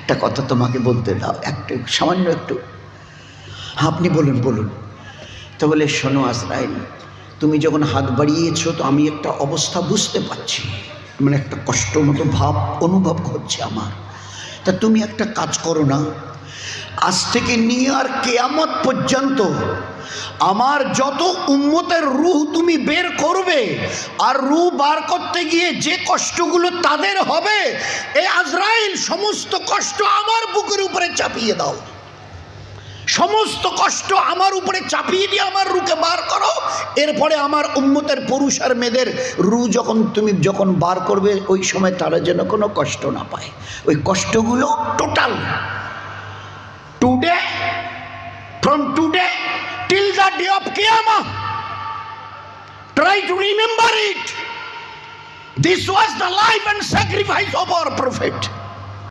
একটা কথা তোমাকে বলতে দাও, একটু সামান্য একটু। আপনি বলুন বলুন। তো বলে, শোনো আজরাইল, তুমি যখন হাত বাড়িয়েছো তো আমি একটা অবস্থা বুঝতে পারছি, মানে একটা কষ্ট মতো ভাব অনুভব হচ্ছে আমার। তা তুমি একটা কাজ করো না, আজ থেকে নিয়ে আর কিয়ামত পর্যন্ত আমার যত উম্মতের রূহ তুমি বের করবে, আর রূহ বার করতে গিয়ে যে কষ্টগুলো তাদের হবে, এই আজরাইল সমস্ত কষ্ট আমার বুকের উপরে চাপিয়ে দাও, সমস্ত কষ্ট আমার উপরে চাপিয়ে দিয়ে আমার রূহকে বার করো। এরপরে আমার উম্মতের পুরুষ আর মেয়েদের রূহ তুমি যখন বার করবে, ওই সময় তারা যেন কোনো কষ্ট না পায়। ওই কষ্টগুলো total today, from today till the day of Qiyamah, try to remember it. This was the life and sacrifice of our prophet.